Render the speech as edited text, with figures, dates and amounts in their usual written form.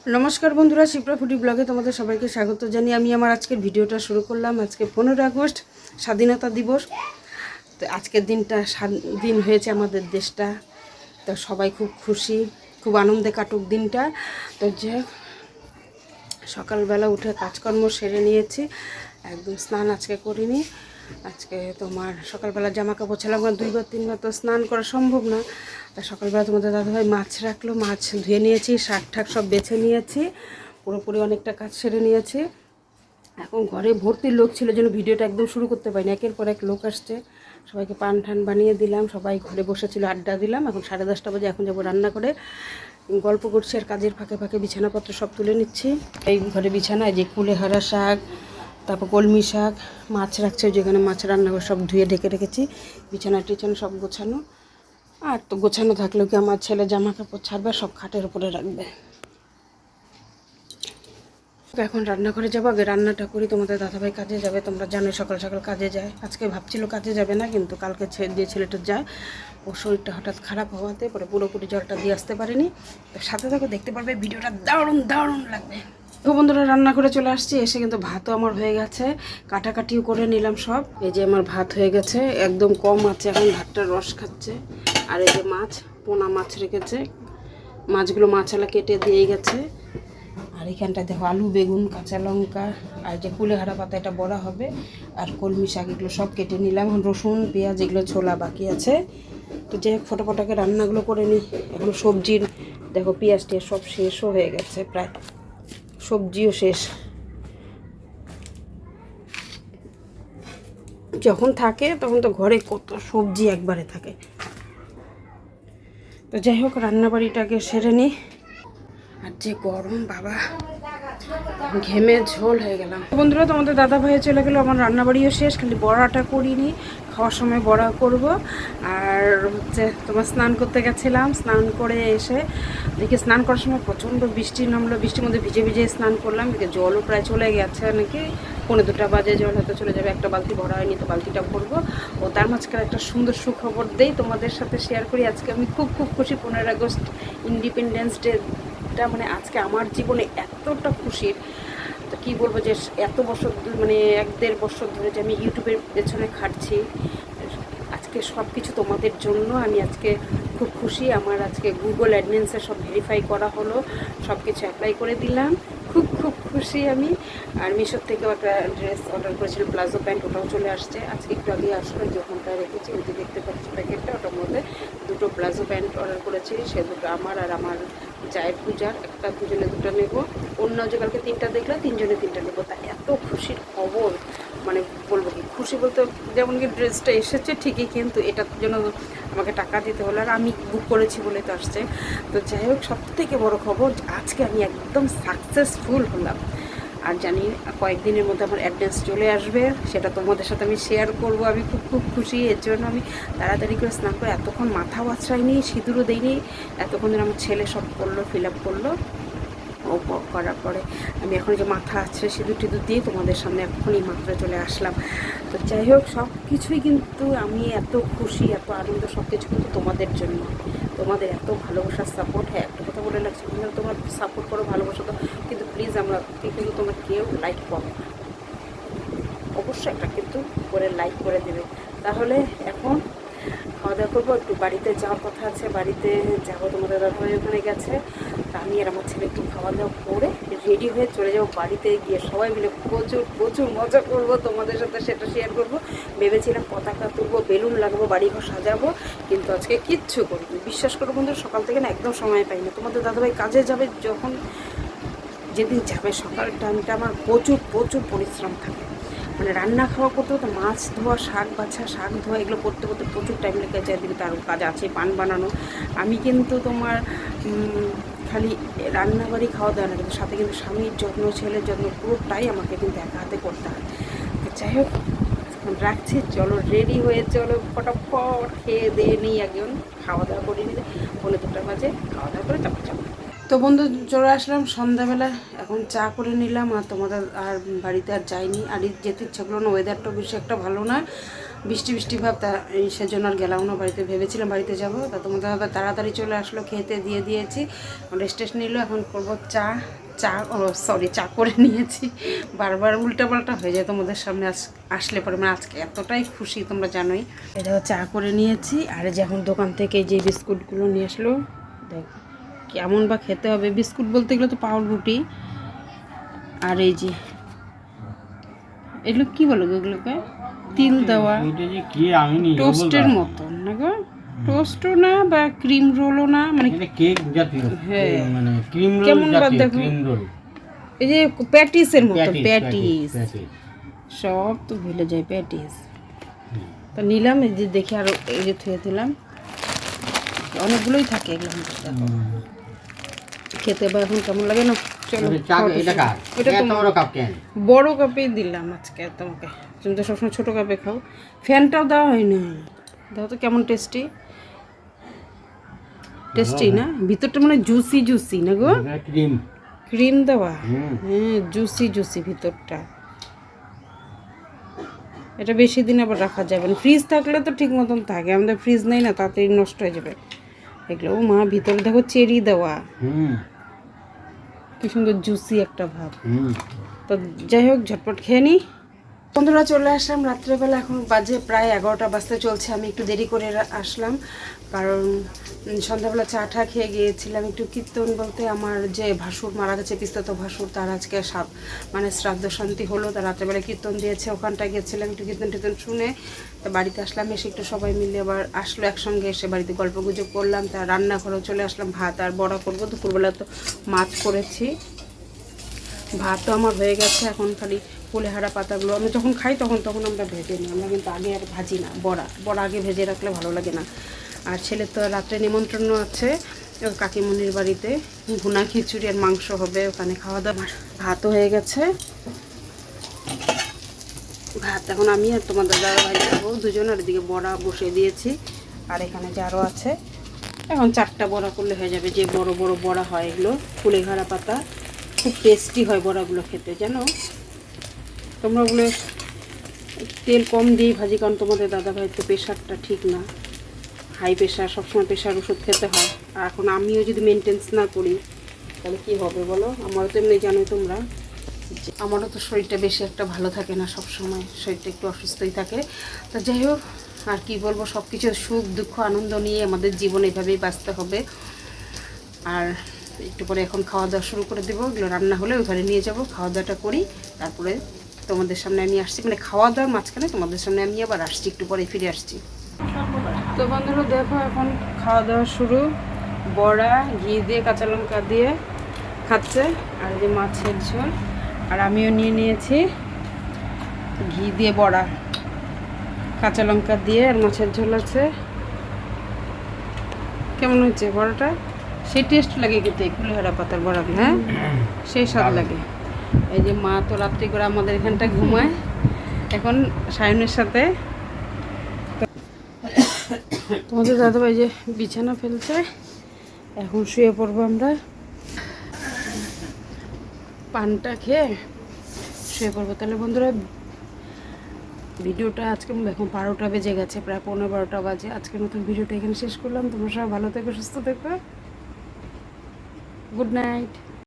নমস্কার বন্ধুরা, শিপ্রা ফুডি ব্লগে তোমাদের সবাইকে স্বাগত জানিয়ে আমি আমার আজকের ভিডিওটা শুরু করলাম। আজকে 15 আগস্ট স্বাধীনতা দিবস। তো আজকের দিনটা স্বাধীন হয়েছে আমাদের দেশটা, তো সবাই খুব খুশি, খুব আনন্দে কাটুক দিনটা। তো যে সকালবেলা উঠে কাজকর্ম সেরে নিয়েছি, একদম স্নান আজকে করিনি। আজকে তোমার সকালবেলা জামা কাপড় ছিলাম, 2বার 3বার তো স্নান করা সম্ভব না। তা সকালবেলা তোমাদের দাদাভাই মাছ রাখলো, মাছ ধুয়ে নিয়েছি, শাক ঠাক সব বেছে নিয়েছি, পুরোপুরি অনেকটা কাজ সেরে নিয়েছি। এখন ঘরে ভর্তি লোক ছিল, যেন ভিডিওটা একদম শুরু করতে পারিনি। একের পর এক লোক আসছে, সবাইকে পান ঠান বানিয়ে দিলাম, সবাই ঘরে বসেছিল, আড্ডা দিলাম। এখন 10:30 বাজে, এখন যাবো রান্না করে। গল্প করছি আর কাজের ফাঁকে ফাঁকে বিছানাপত্র সব তুলে নিচ্ছি। এই ঘরে বিছানায় যে কুলেহারা শাক, তারপর কলমি শাক, মাছ রাখছে, যেখানে মাছ রান্না করে সব ধুয়ে ঢেকে রেখেছি। বিছানা টিছানা সব গোছানো, আর তো গোছানো থাকলেও কি আমার ছেলে জামা কাপড় ছাড়বে, সব খাটের উপরে রাখবে। এখন রান্না করে যাবো, আগে রান্নাটা করি। তোমাদের দাদাভাই কাজে যাবে, তোমরা জানো সকাল সকাল কাজে যায়। আজকে ভাবছিল কাজে যাবে না, কিন্তু কালকে যে ছেলেটা যায়, ওর শরীরটা হঠাৎ খারাপ হওয়াতে পরে পুরোপুরি জলটা দিয়ে আসতে পারেনি। তো সাথে সাথে দেখতে পারবে, ভিডিওটা দারুণ দারুণ লাগবে। তো বন্ধুরা, রান্না করে চলে আসছি, এসে কিন্তু ভাতও আমার হয়ে গেছে, কাটাকাটিও করে নিলাম সব। এই যে আমার ভাত হয়ে গেছে, একদম কম আছে, এখন ভাতটা রস খাচ্ছে। আর এই যে মাছ, পোনা মাছ রেখেছে, মাছগুলো মাছালা কেটে দিয়ে গেছে। আর এখানটায় দেখো আলু, বেগুন, কাঁচা লঙ্কা, আর যে কুলেহারা পাতা, এটা বড়া হবে, আর কলমি শাক, এগুলো সব কেটে নিলাম। এখন রসুন পেঁয়াজ এগুলো ছোলা বাকি আছে। তো যাই হোক, ফটোফটাকে রান্নাগুলো করে নিই। এখন সবজির দেখো পেঁয়াজ টিয়াজ সব শেষও হয়ে গেছে, প্রায় সবজিও শেষ। যখন থাকে তখন তো ঘরে কত সবজি একবারে থাকে। তো যাই হোক, রান্নাবাড়িটাকে সেরে নিই। আর যে গরম বাবা, ঘেমে ঝোল হয়ে গেলাম। বন্ধুরা, তোমাদের দাদা ভাই চলে গেলো, আমার রান্নাবাড়িও শেষ, খালি বড়াটা করিনি, খাওয়ার সময় বড়া করব। আর হচ্ছে তোমার স্নান করতে গেছিলাম, স্নান করে এসে দেখি স্নান করার সময় প্রচণ্ড বৃষ্টি নামলো, বৃষ্টির মধ্যে ভিজে ভিজে স্নান করলাম। এদিকে জলও প্রায় চলে গেছে, নাকি 1:45 বাজে জল হয়তো চলে যাবে। একটা বালতি ভরা হয়নি, তো বালতিটা ভরবো। ও তার মাঝখানে একটা সুন্দর সুখবর দেই, তোমাদের সাথে শেয়ার করি। আজকে আমি খুব খুব খুশি। 15 আগস্ট ইন্ডিপেন্ডেন্স ডে, মানে আজকে আমার জীবনে এতটা খুশির, তো কী বলবো, যে এত বছর মানে 1-1.5 বছর ধরে যে আমি ইউটিউবের পেছনে খাটছি, আজকে সব কিছু তোমাদের জন্য। আমি আজকে খুব খুশি। আমার আজকে গুগল অ্যাডসেন্সে সব ভেরিফাই করা হলো, সব কিছু অ্যাপ্লাই করে দিলাম, খুব খুব খুশি আমি। আর মিশোর থেকেও একটা ড্রেস অর্ডার করেছিলাম, প্লাজো প্যান্ট, ওটাও চলে আসছে আজকে, একটু আগে আসলো। যখনটায় রেখেছি ওই যে দেখতে পাচ্ছি প্যাকেটটা, ওটার মধ্যে 2টো প্লাজো প্যান্ট অর্ডার করেছি। সে দুটো আমার আর আমার চায়ের পূজার, একটা দুজনে 2টা নেবো। অন্য যে কালকে 3টা দেখলাম, 3জনে 3টা নেবো। তা এত খুশির খবর, মানে বলবো কি, খুশি বলতে যেমন কি ড্রেসটা এসেছে ঠিকই, কিন্তু এটার জন্য আমাকে টাকা দিতে হলো, আর আমি বুক করেছি বলে তো আসছে। তো যাই হোক, সবথেকে বড় খবর, আজকে আমি একদম সাকসেসফুল হলাম। আর জানি কয়েকদিনের মধ্যে আমার অ্যাড্রেস চলে আসবে, সেটা তোমাদের সাথে আমি শেয়ার করব। আমি খুব খুব খুশি। এর জন্য আমি তাড়াতাড়ি করে স্নান করে, এতক্ষণ মাথাও আছড়াইনি, সিঁদুরও দিইনি, এতক্ষণ ধরে আমার ছেলে সব করলো, ফিল আপ করলো। ও করার পরে আমি এখন যে মাথা আছে সিঁদুর টিঁদুর দিয়ে তোমাদের সামনে এখনই মাত্র চলে আসলাম। তো যাই হোক, সব কিছুই কিন্তু আমি এত খুশি, এত আনন্দ, সব কিছু কিন্তু তোমাদের জন্য, তোমাদের এত ভালোবাসার সাপোর্ট। হ্যাঁ, একটা কথা বলে লাগছে, তোমরা সাপোর্ট করো, ভালোবাসা দাও, কিন্তু প্লিজ আমরা কিন্তু তোমরা কেউ লাইক করো না, অবশ্যই একটা কিন্তু করে লাইক করে দেবে। তাহলে এখন খাওয়া দাওয়া করবো, একটু বাড়িতে যাওয়ার কথা আছে, বাড়িতে যাবো। তোমাদের দাদাভাই ওখানে গেছে, তা আমি আর আমার ছেলে একটু খাওয়া দাওয়া করে রেডি হয়ে চলে যাবো বাড়িতে। গিয়ে সবাই মিলে প্রচুর প্রচুর মজা করবো, তোমাদের সাথে সেটা শেয়ার করবো। ভেবেছিলাম পতাকা তুলবো, বেলুন লাগাবো, বাড়িঘর সাজাবো, কিন্তু আজকে কিচ্ছু করিনি। বিশ্বাস করো বন্ধু, সকাল থেকে না একদম সময় পাই না। তোমাদের দাদাভাই কাজে যাবে, যখন যেদিন যাবে সকাল টাইমটা আমার প্রচুর প্রচুর পরিশ্রম থাকে, মানে রান্না খাওয়া করতে করতে, মাছ ধোয়া, শাক বাছা, শাক ধোয়া, এগুলো করতে করতে প্রচুর টাইম লেগে যায়। দিকে তার কাজ আছে, পান বানানো। আমি কিন্তু তোমার খালি রান্নাবাড়ি খাওয়া দাওয়া না, কিন্তু সাথে কিন্তু স্বামীর যত্ন, ছেলের যত্ন, পুরোটাই আমাকে কিন্তু একা হাতে করতে হয়। যাই হোক, এখন রাখছি, চলো রেডি হয়ে চলো ফটাফট খেয়ে দিয়ে নিই, একজন খাওয়া দাওয়া করে নিই। 1:45 বাজে খাওয়া দাওয়া করে চাপা চাপা। তো বন্ধু, চলে আসলাম সন্ধ্যাবেলা, এখন চা করে নিলাম। আর তোমাদের আর বাড়িতে আর যাইনি, আর যেতে ইচ্ছা করলো না, ওয়েদারটাও বেশি একটা ভালো না। বৃষ্টি বৃষ্টি ভাব, তা এই সেজন্য আর গেলাম না বাড়িতে। ভেবেছিলাম বাড়িতে যাব, তা তোমাদের দাদা তাড়াতাড়ি চলে আসলো, খেতে দিয়ে দিয়েছি, রেস্ট নিল। এখন করবো চা। চা করে নিয়েছি। বারবার উল্টাপাল্টা হয়ে যায় তোমাদের সামনে আসলে পরে, মানে আজকে এতটাই খুশি তোমরা জানোই। এটা চা করে নিয়েছি। আর যে এখন দোকান থেকে যে বিস্কুটগুলো নিয়ে আসলো, দেখ কেমন বা খেতে হবে। বিস্কুট বলতে গেলে তো পাউরুটি। আর এই যে এগুলো কি বলো এগুলোকে, তিল দেওয়া টোস্টের মতন না গো, টোস্টও না বা ক্রিম রোলও না, মানে কেক জাতীয়। হ্যাঁ, মানে ক্রিম রোল কেমন বা জাতীয়, দেখো, ক্রিম রোল। এই যে প্যাটিসের মতো, প্যাটিস। সব তো ভুলে যায় প্যাটিস। তো নিলাম, এই যে দেখে আরো এই যে থুয়ে দিলাম, অনেকগুলোই থাকে এগুলো। দেখো খেতে বা এখন কেমন লাগে না। চলো, বড় কাপেই দিলাম আজকে তোমাকে, তুমি তো সবসময় ছোটো কাপে খাও। ফ্যানটাও দেওয়া হয়নি, দেখো তো কেমন টেস্টি। টেস্টি না, ভিতরটা মানে জুসি জুসি না গো, ক্রিম দেওয়া। হ্যাঁ, জুসি জুসি ভিতরটা। এটা বেশি দিন আবার রাখা যাবে না, ফ্রিজ থাকলে তো ঠিক মতন থাকে, আমাদের ফ্রিজ নেই না, তাড়াতাড়ি নষ্ট হয়ে যাবে এগুলো। ও মা, ভিতরে দেখো চেরি দেওয়া, কি সুন্দর জুসি একটা ভাব। তো যাই হোক, ঝটপট খেয়ে নিই। বন্ধুরা চলে আসলাম রাত্রেবেলা, এখন বাজে প্রায় 11টা বাজতে চলছে। আমি একটু দেরি করে আসলাম, কারণ সন্ধ্যাবেলা চা টা খেয়ে গিয়েছিলাম। একটু কীর্তন বলতে, আমার যে ভাসুর মারা গেছে, পিস্তাতো ভাসুর, তার আজকে মানে শ্রাদ্ধ শান্তি হলো, তার রাত্রেবেলা কীর্তন দিয়েছে, ওখানটায় গেছিলাম, একটু কীর্তন টীর্তন শুনে তো বাড়িতে আসলাম। এসে একটু সবাই মিলে আবার আসলো একসঙ্গে, এসে বাড়িতে গল্প গুজব করলাম। তার রান্নাঘরেও চলে আসলাম, ভাত আর বড়া করবো। দুপুরবেলা তো মাছ করেছি, ভাত তো আমার হয়ে গেছে। এখন খালি কুলেহারা পাতাগুলো আমি যখন খাই তখন আমরা ভেজে নিই, আমরা কিন্তু আগে আর ভাজি না। বড়া আগে ভেজে রাখলে ভালো লাগে না। আর ছেলের তো রাত্রে নিমন্ত্রণ আছে কাকিমণির বাড়িতে, ভুনা খিচুড়ি আর মাংস হবে, ওখানে খাওয়া দাওয়া। ভাতও হয়ে গেছে, ভাত এখন আমি আর তোমার দাদা ভাই খাবো দুজন। আর এদিকে বড়া বসিয়ে দিয়েছি, আর এখানে যে আরও আছে। এখন 4টা বড়া করলে হয়ে যাবে, যে বড় বড় বড়া হয় এগুলো, কুলেহারা পাতা। খুব টেস্টি হয় বড়াগুলো খেতে, জানো তোমরা। বলে তেল কম দিয়ে ভাজি, কারণ তোমাদের দাদাভাইয়ের তো প্রেশারটা ঠিক না, হাই প্রেশার, সবসময় প্রেশার ওষুধ খেতে হয়। আর এখন আমিও যদি মেনটেন্স না করি তাহলে কী হবে বলো। আমারও তো এমনি জানোই তোমরা, আমারও তো শরীরটা বেশি একটা ভালো থাকে না, সব সময় শরীরটা একটু অসুস্থই থাকে। তো যাই হোক, আর কি বলবো, সব কিছু সুখ দুঃখ আনন্দ নিয়ে আমাদের জীবন এভাবেই বাঁচতে হবে। আর একটু পরে এখন খাওয়া দাওয়া শুরু করে দেবো। এগুলো রান্না হলে ওই ঘরে নিয়ে যাবো, খাওয়া দাওয়াটা করি, তারপরে তোমাদের সামনে আমি আসছি। মানে খাওয়া দাওয়ার মাঝখানে তোমাদের সামনে আমি আবার আসছি, একটু পরে ফিরে আসছি। তো বন্ধুরা দেখো, এখন খাওয়া দাওয়া শুরু। বড়া ঘি দিয়ে কাঁচা লঙ্কা দিয়ে খাচ্ছে, আর যে মাছের ঝোল। আর আমিও নিয়ে নিয়েছি ঘি দিয়ে বড়া, কাঁচা লঙ্কা দিয়ে, আর মাছের ঝোল আছে। কেমন হয়েছে বড়াটা? সেই টেস্ট লাগে কিন্তু এই কুলেহারা পাতার বড়াগুলো, হ্যাঁ সেই স্বাদ লাগে। এই যে মা তো রাত্রি করে আমাদের এখানটা ঘুমায়, এখন সায়নের সাথে। তোমাদের দাদাভাই যে বিছানা ফেলছে, এখন শুয়ে পড়বো আমরা। পানটা খেয়ে শুয়ে পড়বো। তাহলে বন্ধুরা, ভিডিওটা আজকে এখন 12টা বেজে গেছে, প্রায় 11:15 বাজে। আজকের মতন ভিডিওটা এখানে শেষ করলাম। তোমরা সবাই ভালো থেকো, সুস্থ থেকো, গুড নাইট।